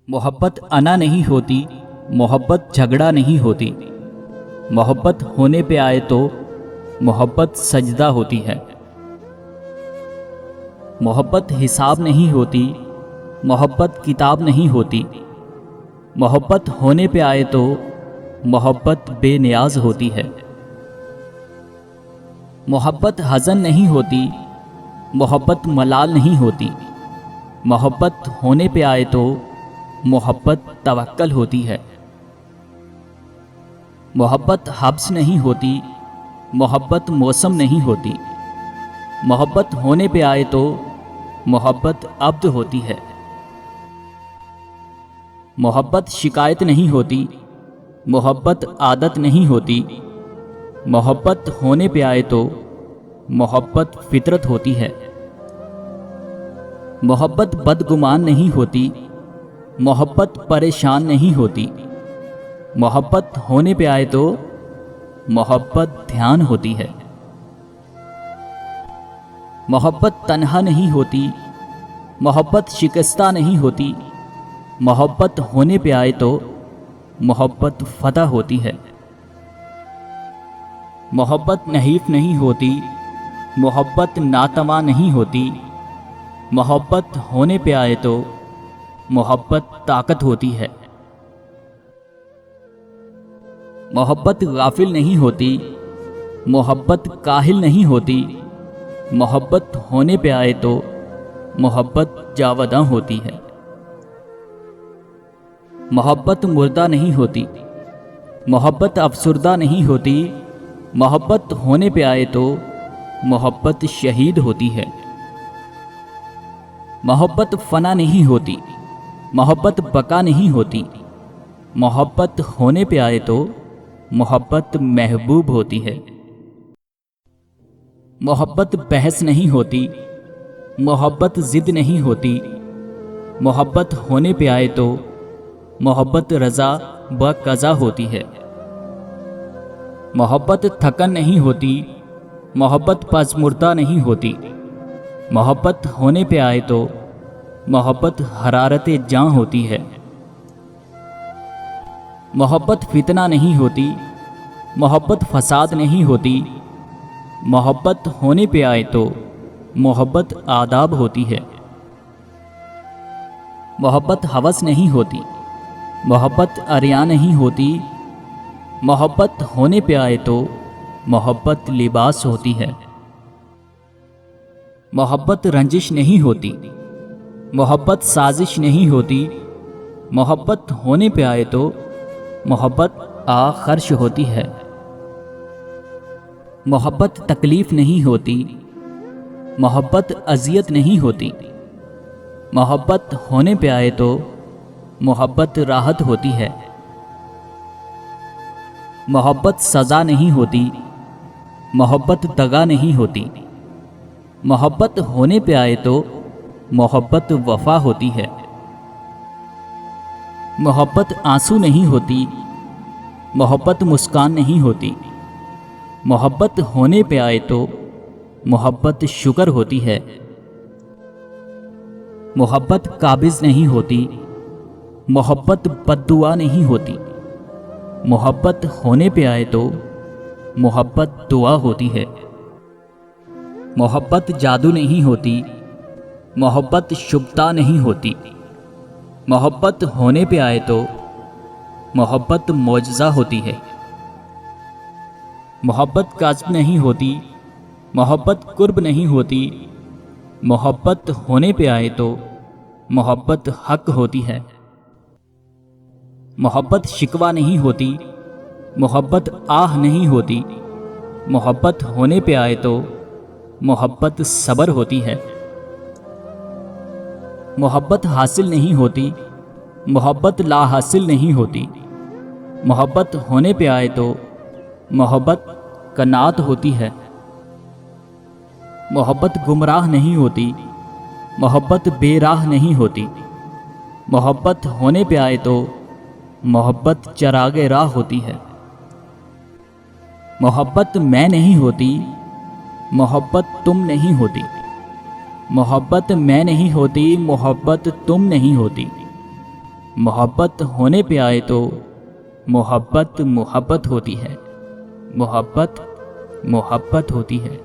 محبت انا نہیں ہوتی، محبت جھگڑا نہیں ہوتی، محبت ہونے پہ آئے تو محبت سجدہ ہوتی ہے۔ محبت حساب نہیں ہوتی، محبت کتاب نہیں ہوتی، محبت ہونے پہ آئے تو محبت بے نیاز ہوتی ہے۔ محبت حزن نہیں ہوتی، محبت ملال نہیں ہوتی، محبت ہونے پہ آئے تو محبت توکل ہوتی ہے۔ محبت حبس نہیں ہوتی، محبت موسم نہیں ہوتی، محبت ہونے پہ آئے تو محبت عبد ہوتی ہے۔ محبت شکایت نہیں ہوتی، محبت عادت نہیں ہوتی، محبت ہونے پہ آئے تو محبت فطرت ہوتی ہے۔ محبت بدگمان نہیں ہوتی، محبت پریشان نہیں ہوتی، محبت ہونے پہ آئے تو محبت دھیان ہوتی ہے۔ محبت تنہا نہیں ہوتی، محبت شکستہ نہیں ہوتی، محبت ہونے پہ آئے تو محبت فتح ہوتی ہے۔ محبت نحیف نہیں ہوتی، محبت ناتواں نہیں ہوتی، محبت ہونے پہ آئے تو محبت طاقت ہوتی ہے۔ محبت غافل نہیں ہوتی، محبت کاہل نہیں ہوتی، محبت ہونے پہ آئے تو محبت جاوداں ہوتی ہے۔ محبت مردہ نہیں ہوتی، محبت افسردہ نہیں ہوتی، محبت ہونے پہ آئے تو محبت شہید ہوتی ہے۔ محبت فنا نہیں ہوتی، محبت بقا نہیں ہوتی، محبت ہونے پہ آئے تو محبت محبوب ہوتی ہے۔ محبت بحث نہیں ہوتی، محبت ضد نہیں ہوتی، محبت ہونے پہ آئے تو محبت رضا و قضا ہوتی ہے۔ محبت تھکن نہیں ہوتی، محبت پژمردہ نہیں ہوتی، محبت ہونے پہ آئے تو محبت حرارت جاں ہوتی ہے۔ محبت فتنہ نہیں ہوتی، محبت فساد نہیں ہوتی، محبت ہونے پہ آئے تو محبت آداب ہوتی ہے۔ محبت ہوس نہیں ہوتی، محبت عریاں نہیں ہوتی، محبت ہونے پہ آئے تو محبت لباس ہوتی ہے۔ محبت رنجش نہیں ہوتی، محبت سازش نہیں ہوتی، محبت ہونے پہ آئے تو محبت خرش ہوتی ہے۔ محبت تکلیف نہیں ہوتی، محبت اذیت نہیں ہوتی، محبت ہونے پہ آئے تو محبت راحت ہوتی ہے۔ محبت سزا نہیں ہوتی، محبت دغا نہیں ہوتی، محبت ہونے پہ آئے تو محبت وفا ہوتی ہے۔ محبت آنسو نہیں ہوتی، محبت مسکان نہیں ہوتی، محبت ہونے پہ آئے تو محبت شکر ہوتی ہے۔ محبت قابض نہیں ہوتی، محبت بد دعا نہیں ہوتی، محبت ہونے پہ آئے تو محبت دعا ہوتی ہے۔ محبت جادو نہیں ہوتی، محبت شبتا نہیں ہوتی، محبت ہونے پہ آئے تو محبت معجزہ ہوتی ہے۔ محبت کذب نہیں ہوتی، محبت قرب نہیں ہوتی، محبت ہونے پہ آئے تو محبت حق ہوتی ہے۔ محبت شکوہ نہیں ہوتی، محبت آہ نہیں ہوتی، محبت ہونے پہ آئے تو محبت صبر ہوتی ہے۔ محبت حاصل نہیں ہوتی، محبت لا حاصل نہیں ہوتی، محبت ہونے پہ آئے تو محبت قناعت ہوتی ہے۔ محبت گمراہ نہیں ہوتی، محبت بے راہ نہیں ہوتی، محبت ہونے پہ آئے تو محبت چراغ راہ ہوتی ہے۔ محبت میں نہیں ہوتی، محبت تم نہیں ہوتی، محبت میں نہیں ہوتی، محبت تم نہیں ہوتی، محبت ہونے پہ آئے تو محبت محبت ہوتی ہے، محبت محبت ہوتی ہے۔